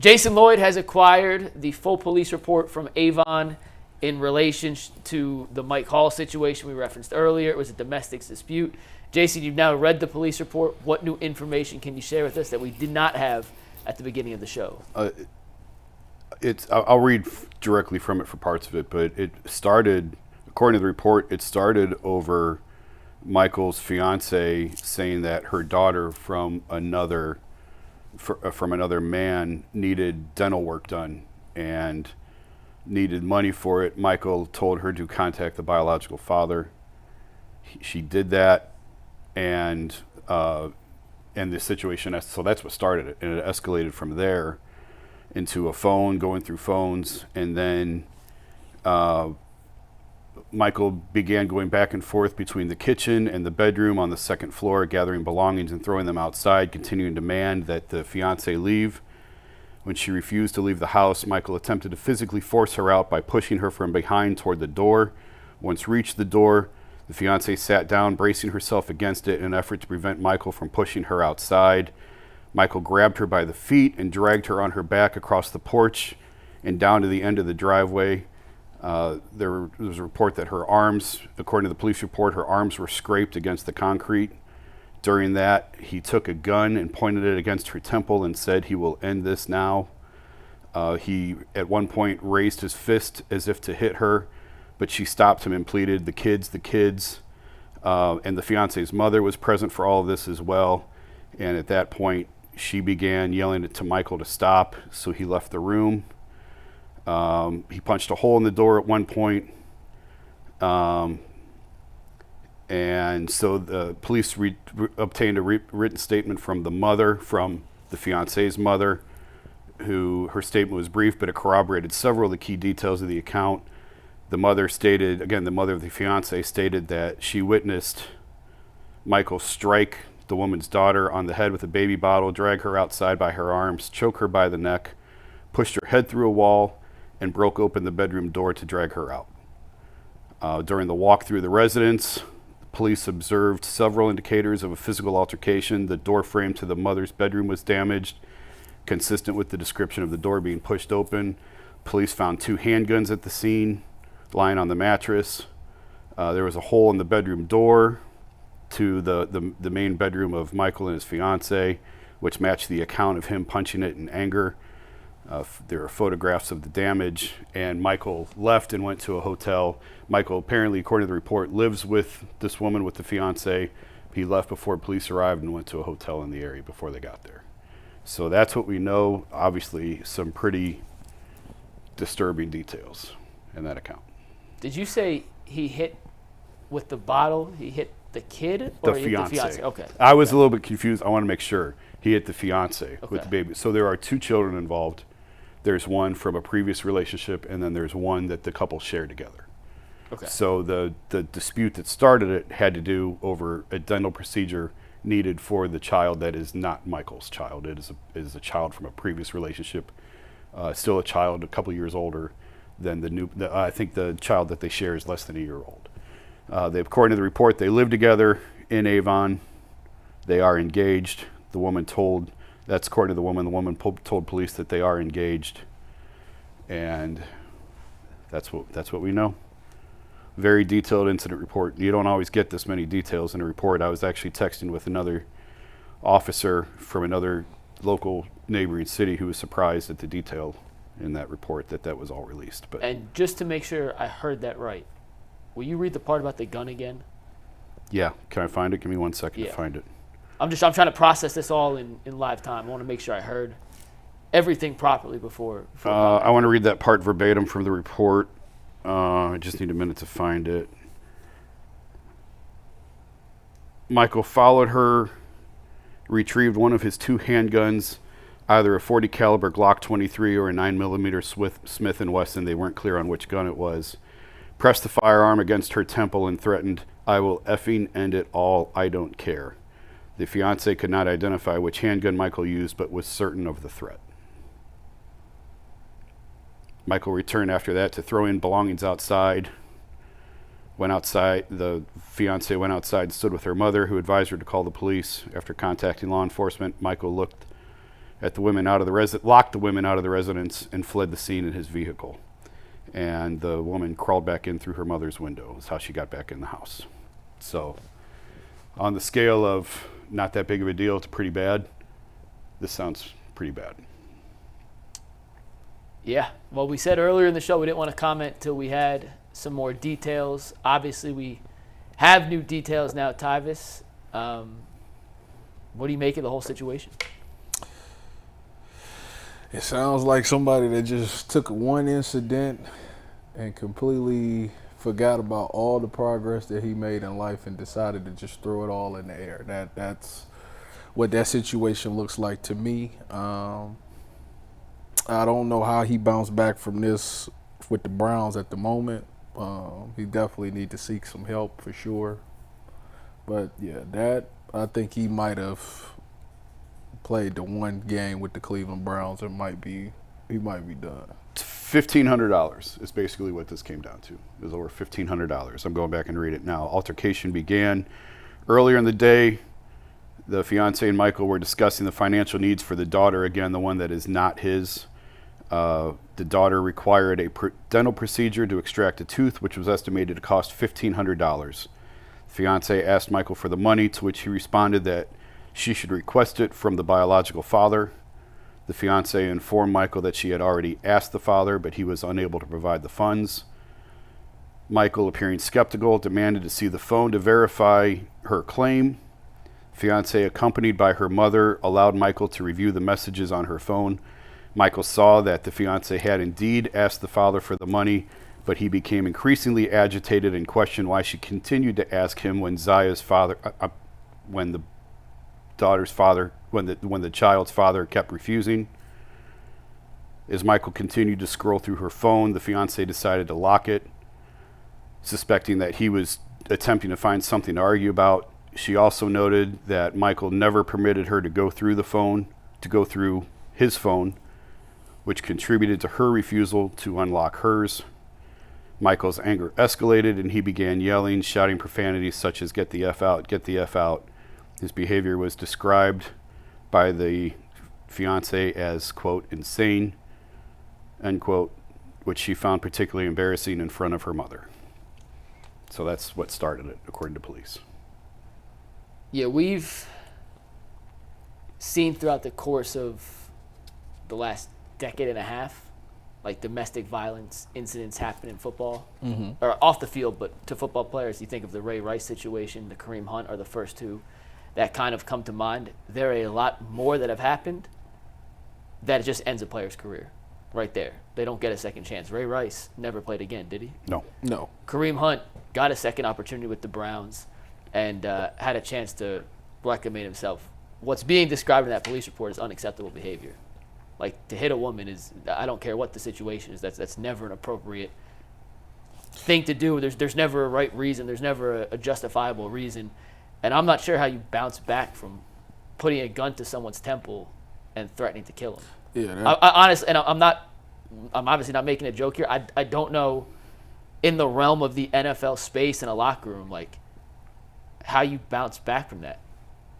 Jason Lloyd has acquired the full police report from Avon in relation to the Mike Hall situation we referenced earlier. It was a domestic dispute. Jason, you've now read the police report. What new information can you share with us that we did not have at the beginning of the show? I'll read directly from it for parts of it, but it started, according to the report, it started over Michael's fiance saying that her daughter from another man needed dental work done and needed money for it. Michael told her to contact the biological father. She did that, and the situation, so that's what started it, and it escalated from there into a phone, going through phones, and then Michael began going back and forth between the kitchen and the bedroom on the second floor, gathering belongings and throwing them outside, continuing to demand that the fiancée leave. When she refused to leave the house, Michael attempted to physically force her out by pushing her from behind toward the door. Once reached the door, the fiancée sat down, bracing herself against it in an effort to prevent Michael from pushing her outside. Michael grabbed her by the feet and dragged her on her back across the porch and down to the end of the driveway. There was a report that her arms, according to the police report, her arms were scraped against the concrete. During that, he took a gun and pointed it against her temple and said, "He will end this now." He, at one point, raised his fist as if to hit her, but she stopped him and pleaded, the kids, and the fiance's mother was present for all of this as well. And at that point, she began yelling to Michael to stop, so he left the room. He punched a hole in the door at one point. And so the police obtained a written statement from the mother, from the fiance's mother, who her statement was brief, but it corroborated several of the key details of the account. The mother stated, again, the mother of the fiance stated that she witnessed Michael strike the woman's daughter on the head with a baby bottle, drag her outside by her arms, choke her by the neck, pushed her head through a wall, and broke open the bedroom door to drag her out. During the walk through the residence, police observed several indicators of a physical altercation. The door frame to the mother's bedroom was damaged, consistent with the description of the door being pushed open. Police found 2 handguns at the scene, lying on the mattress. There was a hole in the bedroom door to the main bedroom of Michael and his fiance, which matched the account of him punching it in anger. There are photographs of the damage, and Michael left and went to a hotel. Michael, apparently, according to the report, lives with this woman, with the fiance. He left before police arrived and went to a hotel in the area before they got there. So that's what we know. Obviously, some pretty disturbing details in that account. Did you say he hit with the bottle? He hit the kid or he hit the fiance? Okay. I was a little bit confused. I want to make sure. He hit the fiance with the baby. So there are 2 children involved. There's one from a previous relationship, and then there's one that the couple shared together. Okay. So the dispute that started it had to do over a dental procedure needed for the child that is not Michael's child. It is a child from a previous relationship, still a child, a couple years older than I think the child that they share is less than a year old. According to the report, they live together in Avon. They are engaged. The woman told, that's according to the woman told police that they are engaged. And that's what we know. Very detailed incident report. You don't always get this many details in a report. I was actually texting with another officer from another local neighboring city who was surprised at the detail in that report that was all released. But and just to make sure I heard that right, will you read the part about the gun again? Yeah. Can I find it? Give me 1 second to find it. I'm trying to process this all in live time. I want to make sure I heard everything properly before I want to read that part verbatim from the report. I just need a minute to find it. Michael followed her, retrieved one of his 2 handguns, either a .40 caliber Glock 23 or a 9mm Smith & Wesson. They weren't clear on which gun it was. Pressed the firearm against her temple and threatened, "I will effing end it all. I don't care." The fiancé could not identify which handgun Michael used, but was certain of the threat. Michael returned after that to throwing belongings outside. Went outside. The fiancé went outside and stood with her mother, who advised her to call the police. After contacting law enforcement, Michael looked at the women out of the locked the women out of the residence, and fled the scene in his vehicle. And the woman crawled back in through her mother's window. Is how she got back in the house. So, on the scale of not that big of a deal to pretty bad, this sounds pretty bad. Yeah. Well, we said earlier in the show we didn't want to comment till we had some more details. Obviously, we have new details now, Tyvis. What do you make of the whole situation? It sounds like somebody that just took one incident and completely forgot about all the progress that he made in life and decided to just throw it all in the air. That's what that situation looks like to me. I don't know how he bounced back from this with the Browns at the moment. He definitely need to seek some help for sure. But yeah, I think he might have played the one game with the Cleveland Browns. He might be done. $1,500 is basically what this came down to. It was over $1,500. I'm going back and read it now. Altercation began earlier in the day. The fiancé and Michael were discussing the financial needs for the daughter, again, the one that is not his. The daughter required a dental procedure to extract a tooth, which was estimated to cost $1,500. The fiancé asked Michael for the money, to which he responded that she should request it from the biological father. The fiancée informed Michael that she had already asked the father, but he was unable to provide the funds. Michael, appearing skeptical, demanded to see the phone to verify her claim. Fiancée, accompanied by her mother, allowed Michael to review the messages on her phone. Michael saw that the fiancée had indeed asked the father for the money, but he became increasingly agitated and questioned why she continued to ask him when the child's father kept refusing. As Michael continued to scroll through her phone, the fiancé decided to lock it, suspecting that he was attempting to find something to argue about. She also noted that Michael never permitted her to go through his phone, which contributed to her refusal to unlock hers. Michael's anger escalated, and he began yelling, shouting profanities such as "Get the F out, get the F out." His behavior was described by the fiancée as, quote, insane, end quote, which she found particularly embarrassing in front of her mother. So that's what started it, according to police. Yeah, we've seen throughout the course of the last decade and a half, like domestic violence incidents happen in football, or off the field, but to football players. You think of the Ray Rice situation, the Kareem Hunt are the first two that kind of come to mind. There are a lot more that have happened that it just ends a player's career right there. They don't get a second chance. Ray Rice never played again, did he? No. Kareem Hunt got a second opportunity with the Browns and had a chance to reclaim himself. What's being described in that police report is unacceptable behavior. Like, to hit a woman is, I don't care what the situation is, that's never an appropriate thing to do. There's never a right reason. There's never a justifiable reason. And I'm not sure how you bounce back from putting a gun to someone's temple and threatening to kill him. Yeah. I honestly, and I'm obviously not making a joke here. I don't know, in the realm of the NFL space in a locker room, like, how you bounce back from that.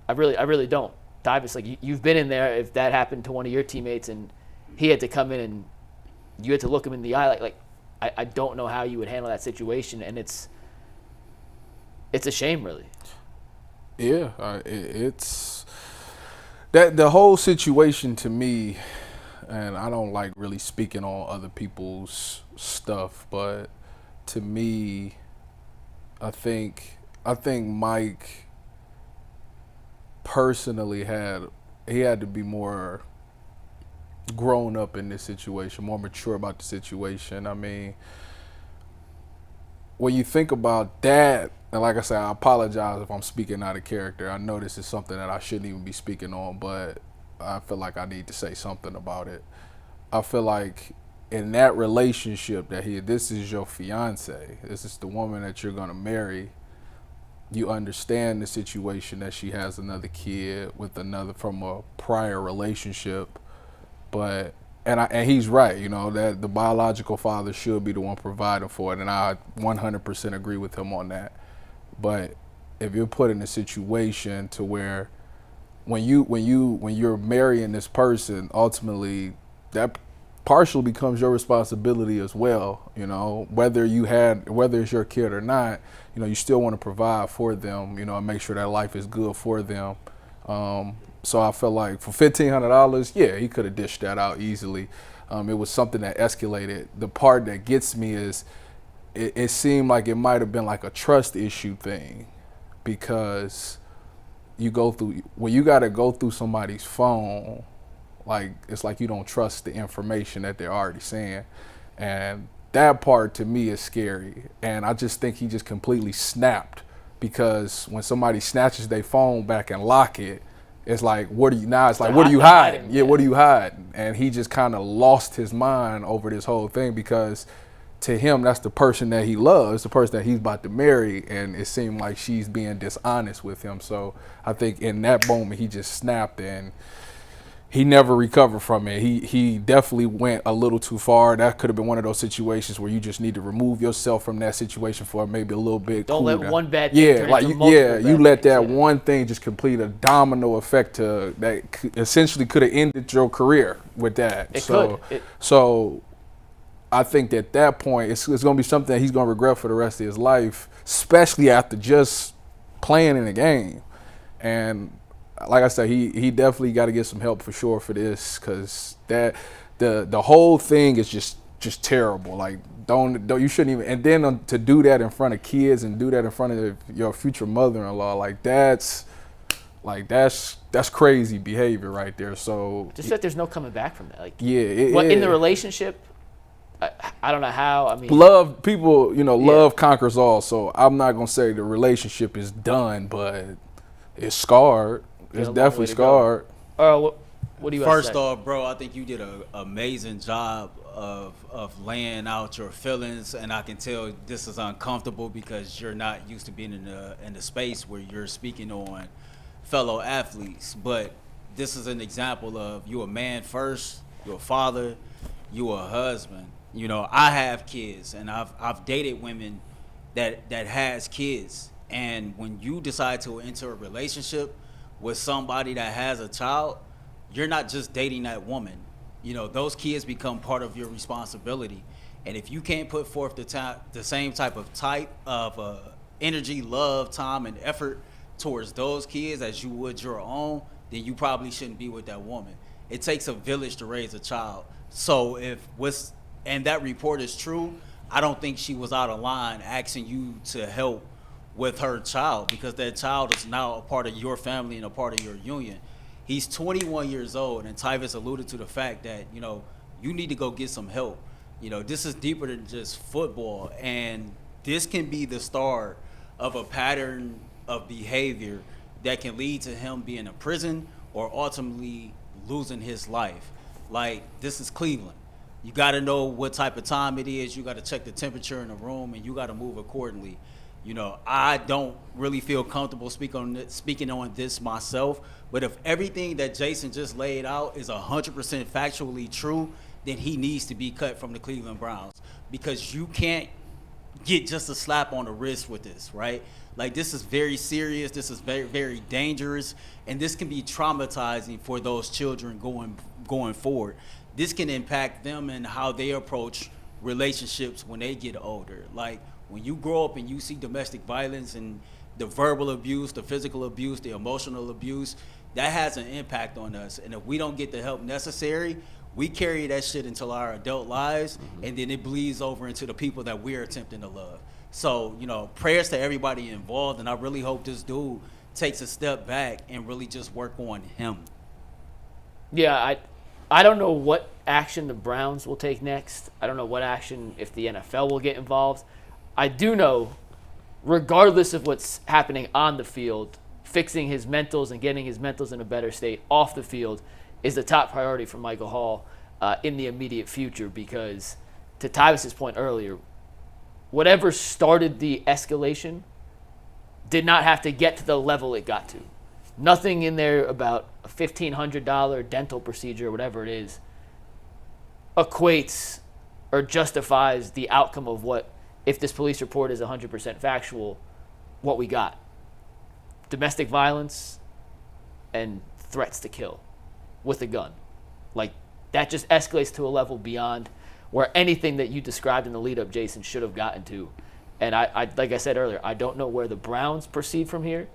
I really don't. Tyvis, like, you've been in there. If that happened to one of your teammates and he had to come in and you had to look him in the eye, I don't know how you would handle that situation, and it's a shame, really. Yeah, it's that the whole situation to me, and I don't like really speaking on other people's stuff, but to me, I think Mike personally had to be more grown up in this situation, more mature about the situation. I mean, when you think about that, and like I said, I apologize if I'm speaking out of character. I know this is something that I shouldn't even be speaking on, but I feel like I need to say something about it. I feel like in that relationship this is your fiance, this is the woman that you're gonna marry. You understand the situation that she has another kid with another from a prior relationship, but and he's right, that the biological father should be the one providing for it, and I 100% agree with him on that. But if you're put in a situation to where when you're marrying this person, ultimately that partially becomes your responsibility as well. You know, whether it's your kid or not, you know, you still want to provide for them, you know, and make sure that life is good for them. So I felt like for $1,500, yeah, he could have dished that out easily. It was something that escalated. The part that gets me is it seemed like it might have been like a trust issue thing, because you got to go through somebody's phone, like it's like you don't trust the information that they're already saying, and that part to me is scary. And I just think he just completely snapped, because when somebody snatches their phone back and lock it, it's like, what are you hiding? Yeah, what are you hiding? And he just kind of lost his mind over this whole thing, because to him, that's the person that he loves, the person that he's about to marry, and it seemed like she's being dishonest with him. So I think in that moment, he just snapped, and he never recovered from it. He definitely went a little too far. That could have been one of those situations where you just need to remove yourself from that situation for maybe a little bit. Don't let one bad thing turn into multiple bad you let that things, one thing just complete a domino effect that essentially could have ended your career with that. So I think at that point, it's going to be something that he's going to regret for the rest of his life, especially after just playing in a game. And like I said, he definitely got to get some help for sure for this, because that the whole thing is just terrible. Like don't you shouldn't even. And then to do that in front of kids and do that in front of your future mother-in-law, like that's crazy behavior right there. So just that there's no coming back from that. Like in the relationship. I don't know how. I mean, love conquers all. So I'm not gonna say the relationship is done, but it's scarred. It's definitely scarred. What do you First off, bro, I think you did an amazing job of laying out your feelings, and I can tell this is uncomfortable because you're not used to being in the space where you're speaking on fellow athletes. But this is an example of you a man first, you're a father, you a husband. You know, I have kids, and I've dated women that has kids, and when you decide to enter a relationship with somebody that has a child, you're not just dating that woman. You know, those kids become part of your responsibility, and if you can't put forth the same type of energy, love, time, and effort towards those kids as you would your own, then you probably shouldn't be with that woman. It takes a village to raise a child. So and that report is true, I don't think she was out of line asking you to help with her child, because that child is now a part of your family and a part of your union. He's 21 years old, and Tyvis alluded to the fact that, you know, you need to go get some help. You know, this is deeper than just football, and this can be the start of a pattern of behavior that can lead to him being in prison or ultimately losing his life. Like, this is Cleveland. You got to know what type of time it is. You got to check the temperature in the room, and you got to move accordingly. You know, I don't really feel comfortable speaking on this myself, but if everything that Jason just laid out is 100% factually true, then he needs to be cut from the Cleveland Browns, because you can't get just a slap on the wrist with this, right? Like, this is very serious. This is very, very dangerous, and this can be traumatizing for those children going forward. This can impact them and how they approach relationships when they get older. Like, when you grow up and you see domestic violence and the verbal abuse, the physical abuse, the emotional abuse, that has an impact on us. And if we don't get the help necessary, we carry that shit until our adult lives, and then it bleeds over into the people that we're attempting to love. So, you know, prayers to everybody involved, and I really hope this dude takes a step back and really just work on him. Yeah, I don't know what action the Browns will take next. I don't know what action if the NFL will get involved. I do know, regardless of what's happening on the field, fixing his mentals and getting his mentals in a better state off the field is the top priority for Michael Hall in the immediate future, because to Tyvis's point earlier, whatever started the escalation did not have to get to the level it got to. Nothing in there about a $1,500 dental procedure or whatever it is equates or justifies the outcome of what, if this police report is 100% factual, what we got. Domestic violence and threats to kill with a gun. Like, that just escalates to a level beyond where anything that you described in the lead up, Jason, should have gotten to. And I like I said earlier, I don't know where the Browns proceed from here.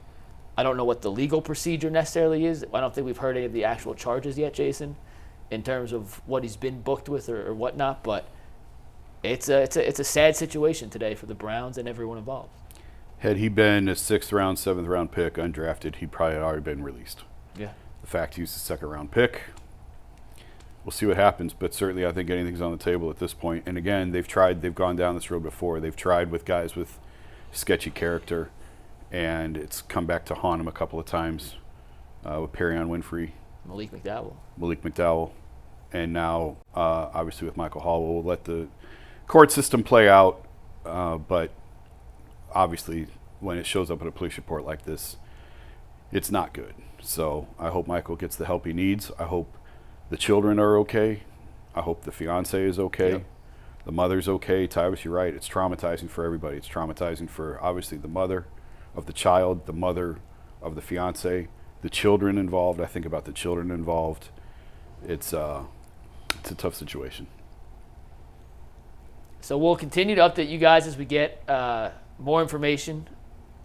I don't know what the legal procedure necessarily is. I don't think we've heard any of the actual charges yet, Jason, in terms of what he's been booked with or whatnot. But it's a sad situation today for the Browns and everyone involved. Had he been a 6th round, 7th round pick, undrafted, he probably had already been released. Yeah. The fact he's a 2nd round pick, we'll see what happens, but certainly I think anything's on the table at this point. And again, they've gone down this road before. They've tried with guys with sketchy character, and it's come back to haunt them a couple of times with Perrion Winfrey, Malik McDowell, and now obviously with Michael Hall. We'll let the court system play out, but obviously when it shows up in a police report like this, it's not good. So I hope Michael gets the help he needs. I hope the children are okay. I hope the fiance is okay. Yep. The mother's okay. Tyrus, you're right. It's traumatizing for everybody. It's traumatizing for obviously the mother of the child, the mother of the fiance, the children involved. I think about the children involved. It's a tough situation. So we'll continue to update you guys as we get more information.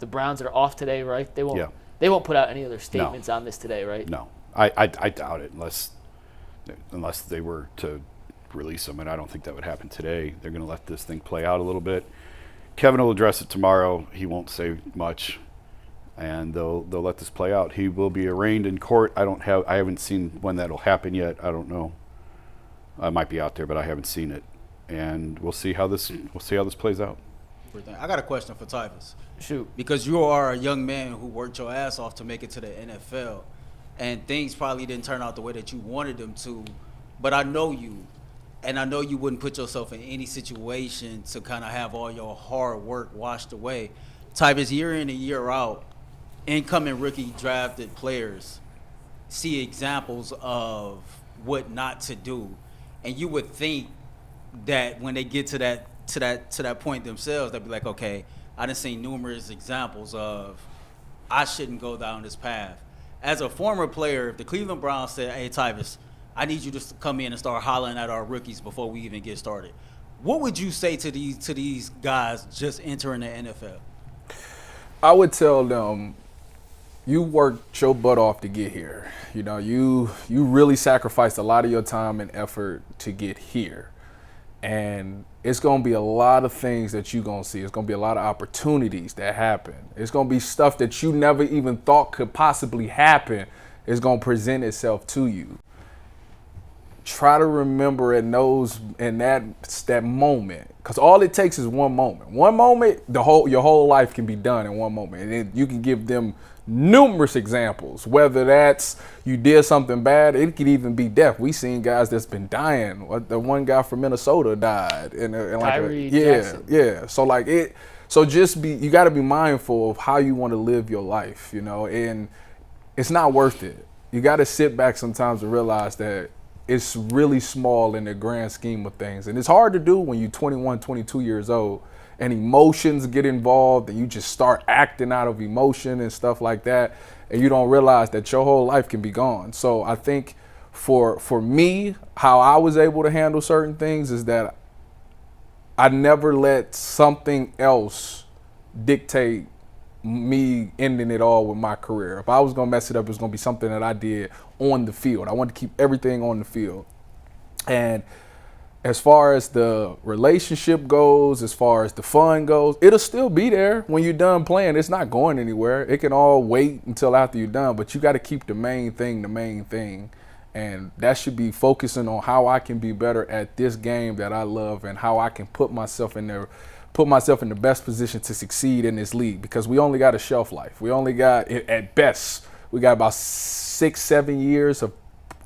The Browns are off today, right? They won't put out any other statements on this today, right? No, I doubt it unless they were to release them, and I don't think that would happen today. They're going to let this thing play out a little bit. Kevin will address it tomorrow. He won't say much, and they'll let this play out. He will be arraigned in court. I haven't seen when that'll happen yet. I don't know. I might be out there, but I haven't seen it, and we'll see how this plays out. I got a question for Tyvus. Shoot. Because you are a young man who worked your ass off to make it to the NFL, and things probably didn't turn out the way that you wanted them to, but I know you, and I know you wouldn't put yourself in any situation to kind of have all your hard work washed away. Tyvus, year in and year out, incoming rookie drafted players see examples of what not to do, and you would think that when they get to that point themselves, they'd be like, okay, I done seen numerous examples of I shouldn't go down this path. As a former player, if the Cleveland Browns said, hey, Tyvus, I need you to come in and start hollering at our rookies before we even get started, what would you say to these guys just entering the NFL? I would tell them, you worked your butt off to get here. You know, you really sacrificed a lot of your time and effort to get here. And it's going to be a lot of things that you're going to see. It's going to be a lot of opportunities that happen. It's going to be stuff that you never even thought could possibly happen. It's going to present itself to you. Try to remember in that moment, because all it takes is one moment. One moment, your whole life can be done in one moment. And then you can give them numerous examples, whether that's you did something bad, it could even be death. We seen guys that's been dying. The one guy from Minnesota died, and like So you got to be mindful of how you want to live your life, you know, and it's not worth it. You got to sit back sometimes and realize that it's really small in the grand scheme of things, and it's hard to do when you're 21, 22 years old. And emotions get involved, and you just start acting out of emotion and stuff like that, and you don't realize that your whole life can be gone. So I think for me, how I was able to handle certain things is that I never let something else dictate me ending it all with my career. If I was going to mess it up, it was going to be something that I did on the field. I wanted to keep everything on the field. And as far as the relationship goes, as far as the fun goes, it'll still be there when you're done playing. It's not going anywhere. It can all wait until after you're done, but you got to keep the main thing. And that should be focusing on how I can be better at this game that I love and how I can put myself in the best position to succeed in this league, because we only got a shelf life. We only got, at best, we got about 6-7 years of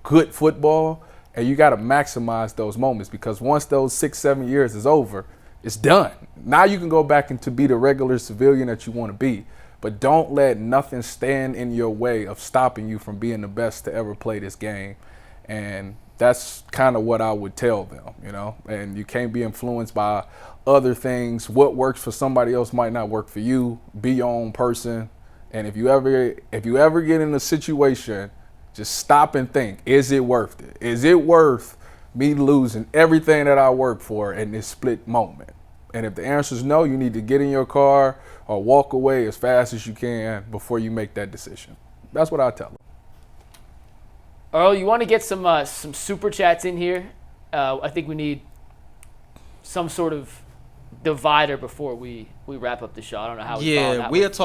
good football. And you got to maximize those moments, because once those 6-7 years is over, it's done. Now you can go back and to be the regular civilian that you want to be. But don't let nothing stand in your way of stopping you from being the best to ever play this game. And that's kind of what I would tell them, you know. And you can't be influenced by other things. What works for somebody else might not work for you. Be your own person. And if you ever get in a situation, Just stop and think, is it worth it? Is it worth me losing everything that I worked for in this split moment? And if the answer is no, you need to get in your car or walk away as fast as you can before you make that decision. That's what I tell them. Earl, you want to get some super chats in here? I think we need some sort of divider before we wrap up the show. I don't know how we follow Yeah, that we'll one. talk